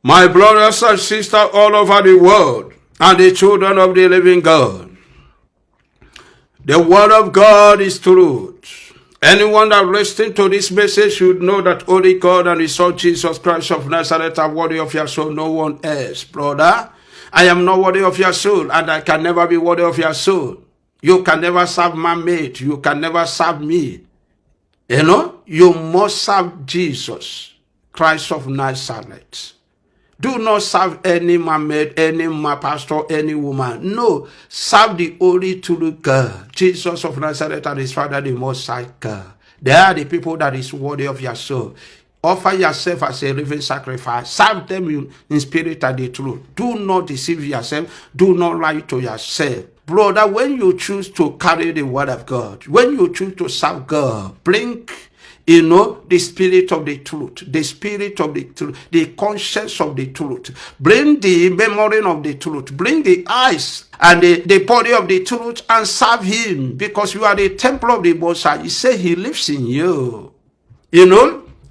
My brothers and sisters all over the world, and the children of the living God, the word of God is truth. Anyone that listens to this message should know that only God and His Son Jesus Christ of Nazareth are worthy of your soul, no one else. Brother, I am not worthy of your soul, and I can never be worthy of your soul. You can never serve my mate. You can never serve me. You must serve Jesus Christ of Nazareth. Do not serve any man-made, any pastor, any woman. No, serve the only true God, Jesus of Nazareth and His Father, the Most High God. They are the people that is worthy of your soul. Offer yourself as a living sacrifice. Serve them in spirit and the truth. Do not deceive yourself. Do not lie to yourself. Brother, when you choose to carry the word of God, when you choose to serve God, bring the spirit of the truth, the spirit of the truth, the conscience of the truth. Bring the memory of the truth. Bring the eyes and the body of the truth and serve Him, because you are the temple of the Most High. He said He lives in you.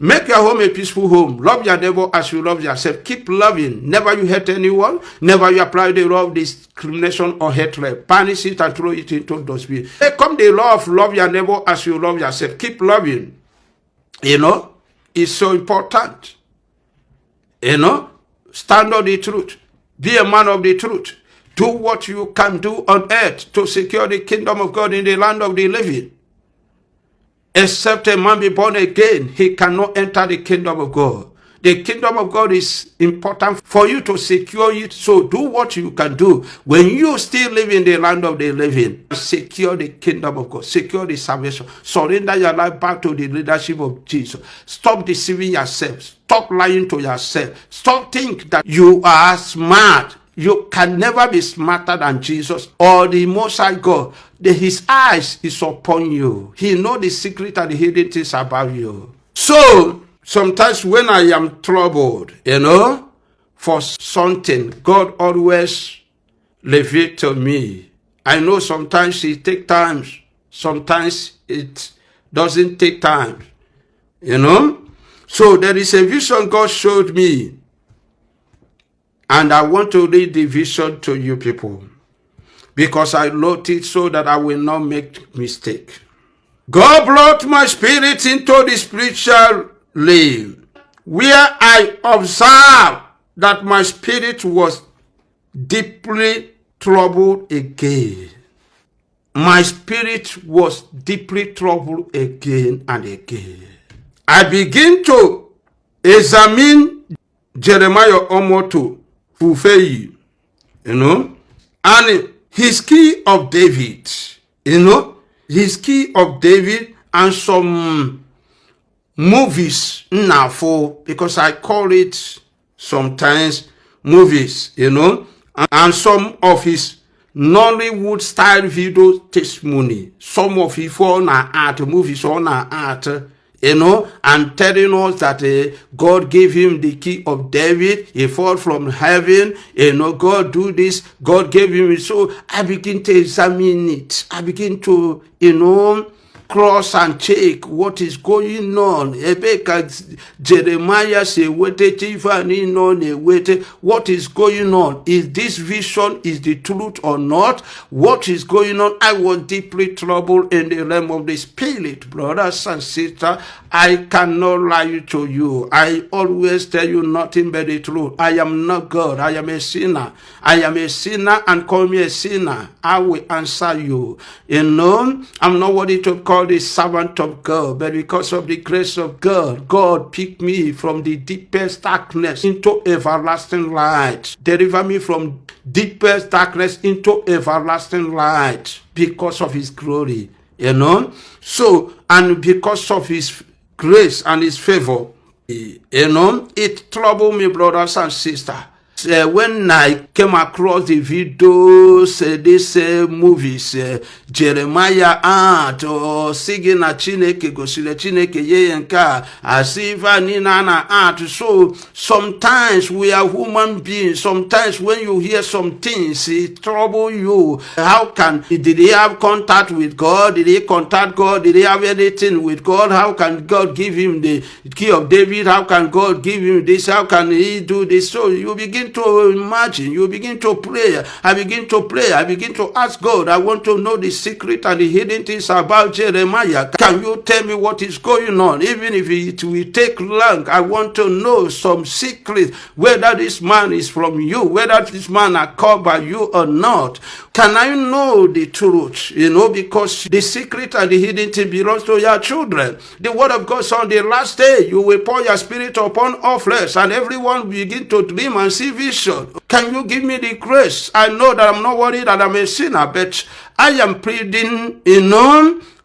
Make your home a peaceful home. Love your neighbor as you love yourself. Keep loving. Never you hate anyone. Never you apply the law of discrimination or hatred. Banish it and throw it into dustbin. Here come the law of love your neighbor as you love yourself. Keep loving. It's so important. Stand on the truth. Be a man of the truth. Do what you can do on earth to secure the kingdom of God in the land of the living. Except a man be born again, he cannot enter the kingdom of God. The kingdom of God is important for you to secure it. So do what you can do when you still live in the land of the living. Secure the kingdom of God. Secure the salvation. Surrender your life back to the leadership of Jesus. Stop deceiving yourself. Stop lying to yourself. Stop thinking that you are smart. You can never be smarter than Jesus or the Most High God. His eyes is upon you. He knows the secret and the hidden things about you. So, sometimes when I am troubled, for something, God always reveals to me. I know sometimes it takes time. Sometimes it doesn't take time. So there is a vision God showed me. And I want to read the vision to you people, because I wrote it so that I will not make mistake. God brought my spirit into the spiritual realm, where I observed that my spirit was deeply troubled again. My spirit was deeply troubled again and again. I begin to examine Jeremiah Omoto Fufeyin, and his key of David, his key of David, and some movies now because I call it sometimes movies, and some of his Nollywood style video testimony, some of his on art movies on art, and telling us that God gave him the key of David. He fell from heaven. God do this. God gave him it. So I begin to examine it. I begin to, cross and check what is going on. Jeremiah say, what is going on? Is this vision is the truth or not? What is going on? I was deeply troubled in the realm of the spirit, brothers and sisters. I cannot lie to you. I always tell you nothing but the truth. I am not God. I am a sinner. I am a sinner, and call me a sinner. I will answer you. I'm not worthy to call the servant of God, but because of the grace of God, God picked me from the deepest darkness into everlasting light. Deliver me from deepest darkness into everlasting light because of His glory, So, and because of His grace and His favor, it troubled me, brothers and sisters. when I came across the videos, these movies, Jeremiah or singing a Chineke, Gosile Chineke, Yenka, as if I need an art. So sometimes we are human beings. Sometimes when you hear some things, it trouble you. How did he have contact with God? Did he contact God? Did he have anything with God? How can God give him the key of David? How can God give him this? How can he do this? So you begin to imagine, you begin to pray. I begin to pray. I begin to ask God. I want to know the secret and the hidden things about Jeremiah. Can you tell me what is going on? Even if it will take long, I want to know some secret, whether this man is from you, whether this man are called by you or not. Can I know the truth? Because the secret and the hidden thing belongs to your children. The word of God says on the last day, you will pour your spirit upon all flesh, and everyone will begin to dream and see vision. Can you give me the grace? I know that I'm not worried that I'm a sinner, but I am pleading,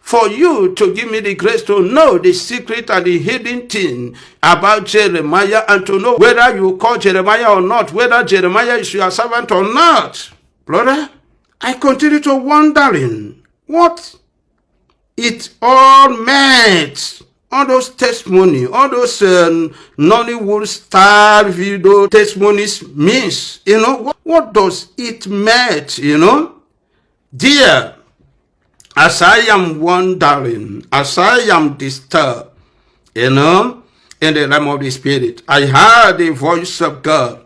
for you to give me the grace to know the secret and the hidden thing about Jeremiah, and to know whether you call Jeremiah or not, whether Jeremiah is your servant or not. Brother, I continue to wondering what it all meant. All those testimonies, all those Nollywood style video testimonies means, what does it mean, Dear, as I am wondering, as I am disturbed, in the realm of the Spirit, I heard the voice of God,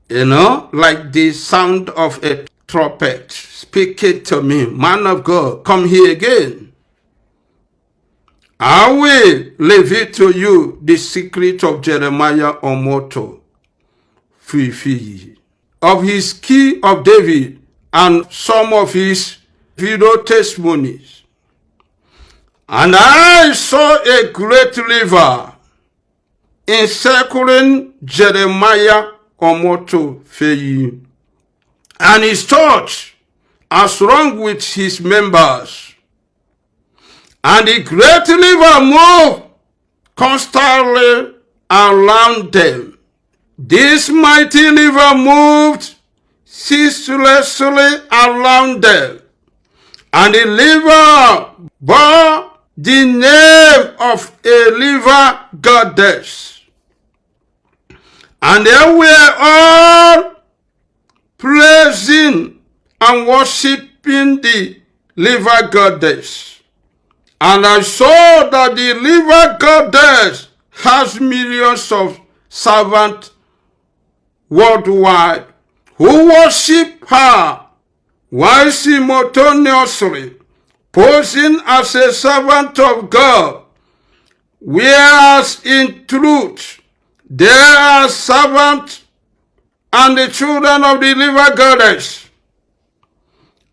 like the sound of a trumpet speaking to me. Man of God, come here again. I will reveal to you the secret of Jeremiah Omoto Fufeyin, of his key of David, and some of his video testimonies. And I saw a great river encircling Jeremiah Omoto Fufeyin and his church, as long with his members. And the great river moved constantly around them. This mighty river moved ceaselessly around them. And the river bore the name of a river goddess. And they were all praising and worshiping the river goddess. And I saw that the river goddess has millions of servants worldwide who worship her while simultaneously posing as a servant of God, whereas in truth they are servants and the children of the river goddess.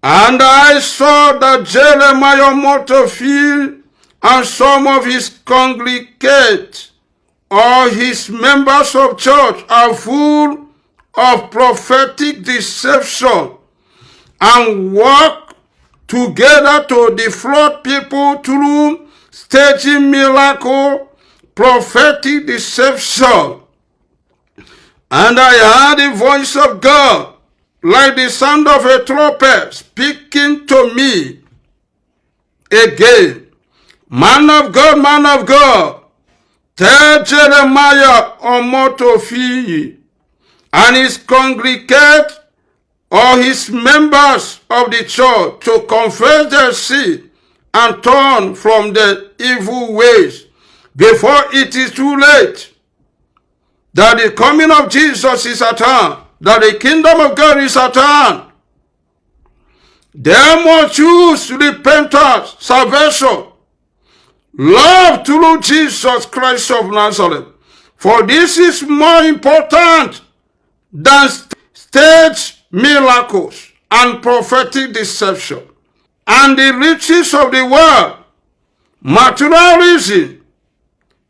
And I saw that Jeremiah Omoto Fufeyin and some of his congregants or his members of church are full of prophetic deception and work together to defraud people through staging miracle, prophetic deception. And I heard the voice of God like the sound of a trumpet speaking to me again. Man of God, tell Jeremiah Omoto Fufeyin and his congregants or his members of the church to confess their sin and turn from their evil ways before it is too late, that the coming of Jesus is at hand, that the kingdom of God is at hand. They must choose repentance, salvation, love through Jesus Christ of Nazareth. For this is more important than stage miracles and prophetic deception and the riches of the world. Materialism.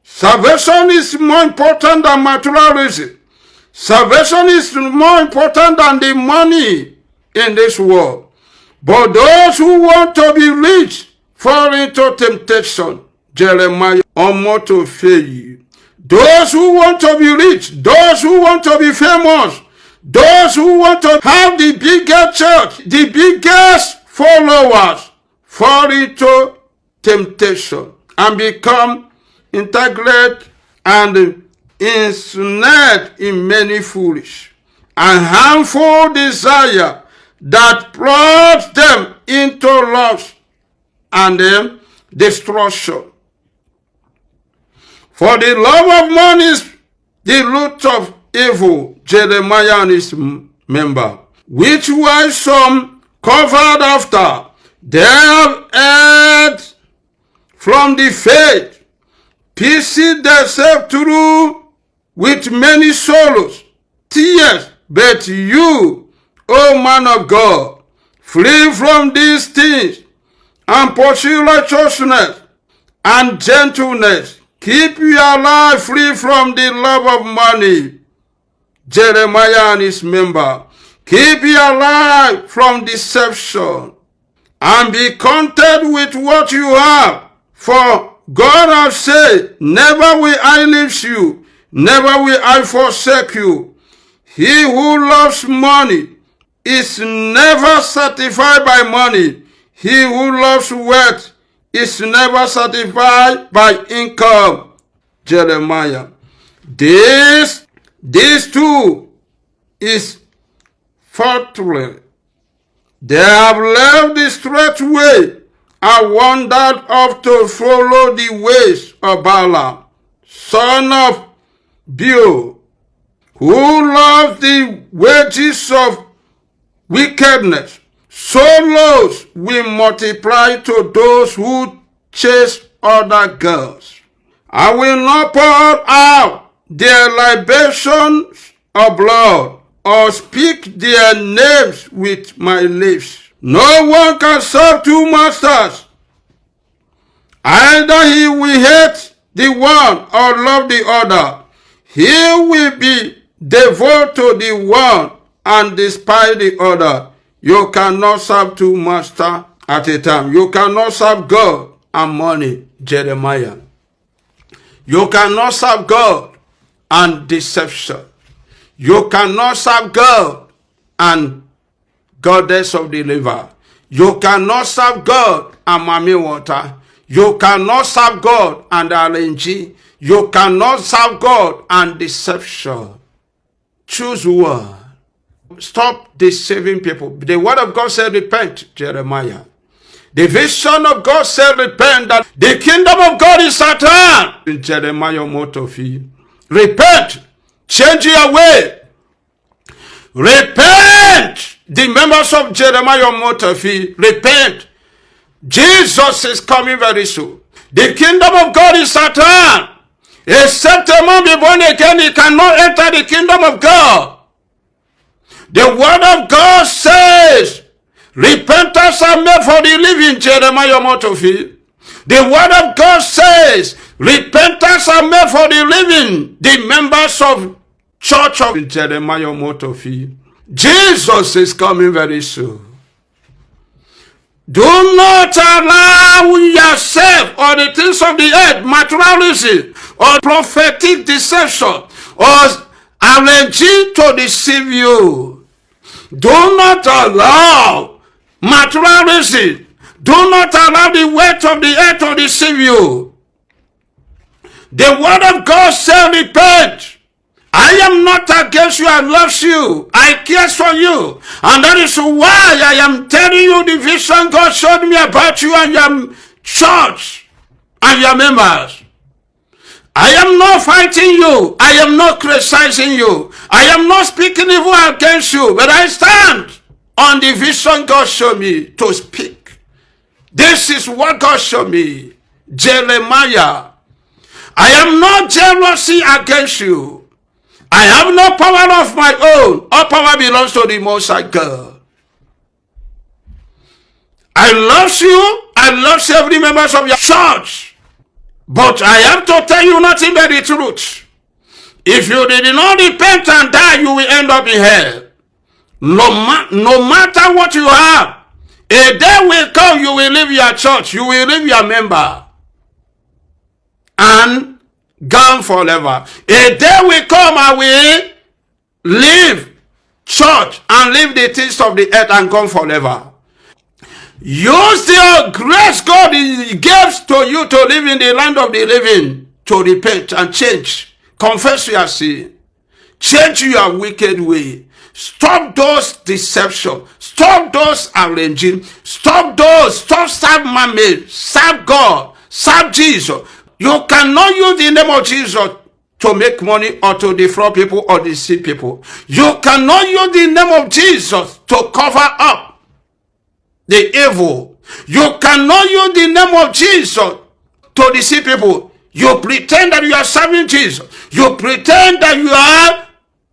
Salvation is more important than materialism. Salvation is more important than the money in this world. But those who want to be rich fall into temptation. Jeremiah Omoto Fufeyin. those who want to be rich, those who want to be famous, those who want to have the biggest church, the biggest followers, fall into temptation and become integrated and ensnared in many foolish and harmful desire that plunge them into loss and destruction. For the love of money is the root of evil, Jeremiah and his member, which were some covered after they have erred from the faith, pierced themselves through with many sorrows, tears. But you, O man of God, flee from these things and pursue righteousness and gentleness. Keep your life free from the love of money, Jeremiah and his member. Keep your life from deception and be content with what you have. For God has said, never will I leave you, never will I forsake you. He who loves money is never satisfied by money. He who loves wealth is never satisfied by income. Jeremiah. This too is faulty. They have left the straight way and wandered off to follow the ways of Balaam, son of Beor, who loved the wages of wickedness. So loss will multiply to those who chase other girls. I will not pour out their libations of blood or speak their names with my lips. No one can serve two masters. Either he will hate the one or love the other. He will be devoted to the one and despise the other. You cannot serve two masters at a time. You cannot serve God and money, Jeremiah. You cannot serve God and deception. You cannot serve God and goddess of the river. You cannot serve God and mommy water. You cannot serve God and RNG. You cannot serve God and deception. Choose one. Stop deceiving people. The word of God said, repent, Jeremiah. The vision of God said, repent, that the kingdom of God is at hand. Jeremiah Omoto Fufeyin. Repent. Change your way. Repent. The members of Jeremiah Omoto Fufeyin. Repent. Jesus is coming very soon. The kingdom of God is at hand. Except a man be born again, he cannot enter the kingdom of God. The word of God says, repentance are made for the living, Jeremiah Omoto Fufeyin. The word of God says, repentance are made for the living, the members of church of Jeremiah Omoto Fufeyin. Jesus is coming very soon. Do not allow yourself or the things of the earth, materialism, or prophetic deception, or allergy to deceive you. Do not allow materialism. Do not allow the weight of the earth to deceive you. The word of God says, repent. I am not against you, I love you, I care for you. And that is why I am telling you the vision God showed me about you and your church and your members. I am not fighting you, I am not criticizing you, I am not speaking evil against you, but I stand on the vision God showed me to speak. This is what God showed me. Jeremiah, I am not jealousy against you. I have no power of my own. All power belongs to the Most High God. I love you. I love every member of your church. But I have to tell you nothing but the truth. If you did not repent and die, you will end up in hell. No matter what you have, a day will come, you will leave your church. You will leave your member. And gone forever. A day will come and we leave church and leave the things of the earth and gone forever. Use the grace God gives to you to live in the land of the living, to repent and change. Confess your sin. Change your wicked way. Stop those deception. Stop those arranging. Stop those. Stop serve man-made. Serve God. Serve Jesus. You cannot use the name of Jesus to make money or to defraud people or deceive people. You cannot use the name of Jesus to cover up the evil. You cannot use the name of Jesus to deceive people. You pretend that you are serving Jesus. You pretend that you are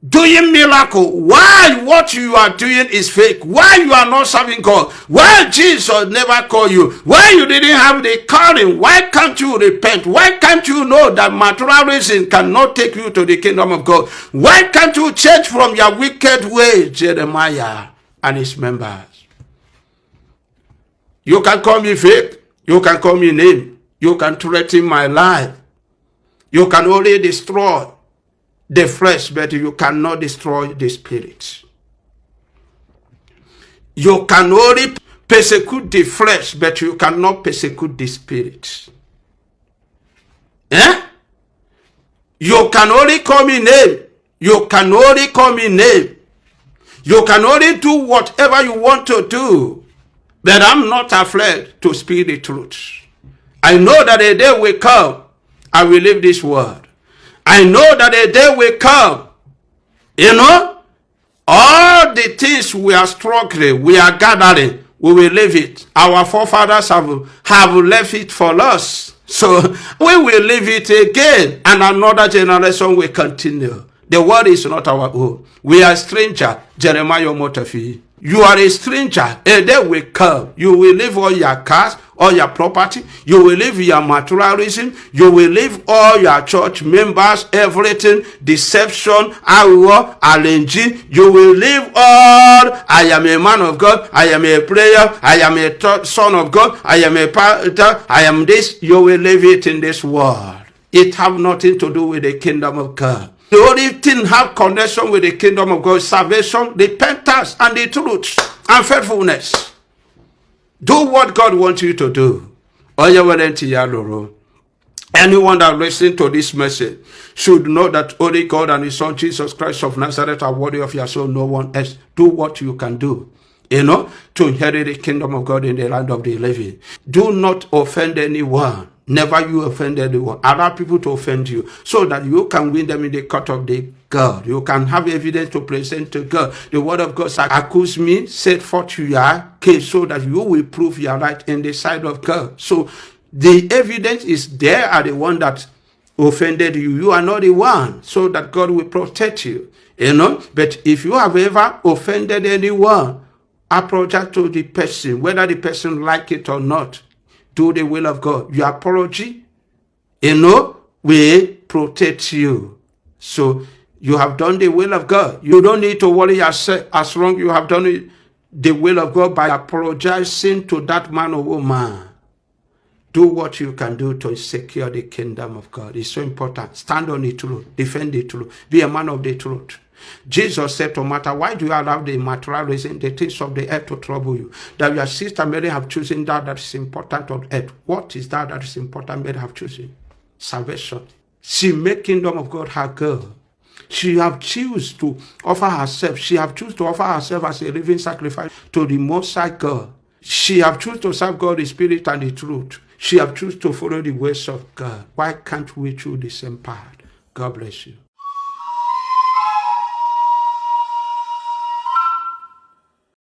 doing miracle. Why what you are doing is fake? Why you are not serving God? Why Jesus never called you? Why you didn't have the calling? Why can't you repent? Why can't you know that materialism cannot take you to the kingdom of God? Why can't you change from your wicked way, Jeremiah and his members? You can call me fake. You can call me name. You can threaten my life. You can only destroy the flesh, but you cannot destroy the spirit. You can only persecute the flesh, but you cannot persecute the spirit. Eh? You can only call me name. You can only call me name. You can only do whatever you want to do. But I'm not afraid to speak the truth. I know that a day will come, I will leave this world. I know that a day will come, all the things we are struggling, we are gathering, we will leave it. Our forefathers have left it for us. So we will leave it again, and another generation will continue. The world is not our own. We are stranger, Jeremiah Omoto Fufeyin. You are a stranger. A day will come. You will leave all your cars, all your property. You will leave your materialism. You will leave all your church members, everything, deception, hour, arranging. You will leave all. I am a man of God. I am a prayer. I am a son of God. I am a pastor. I am this. You will leave it in this world. It have nothing to do with the kingdom of God. The only thing have connection with the kingdom of God is salvation, repentance, and the truth, and faithfulness. Do what God wants you to do. Anyone that listens to this message should know that only God and his son Jesus Christ of Nazareth are worthy of your soul, no one else. Do what you can do, to inherit the kingdom of God in the land of the living. Do not offend anyone. Never you offend anyone. Allow people to offend you so that you can win them in the court of the God. You can have evidence to present to God. The word of God says, accuse me, set forth your case so that you will prove you are right in the sight of God. So the evidence is there are the one that offended you. You are not the one, so that God will protect you. But if you have ever offended anyone, apologize to the person, whether the person like it or not. Do the will of God. Your apology, will protect you. So you have done the will of God. You don't need to worry yourself as long as you have done the will of God by apologizing to that man or woman. Do what you can do to secure the kingdom of God. It's so important. Stand on the truth. Defend the truth. Be a man of the truth. Jesus said to Martha, why do you allow the materialism, the things of the earth to trouble you? That your sister Mary have chosen that is important on earth. What is that is important Mary have chosen? Salvation. She made kingdom of God her girl. She have chosen to offer herself. She have chosen to offer herself as a living sacrifice to the Most High God. She have chosen to serve God, the Spirit, and the truth. She have chosen to follow the ways of God. Why can't we choose the same path? God bless you.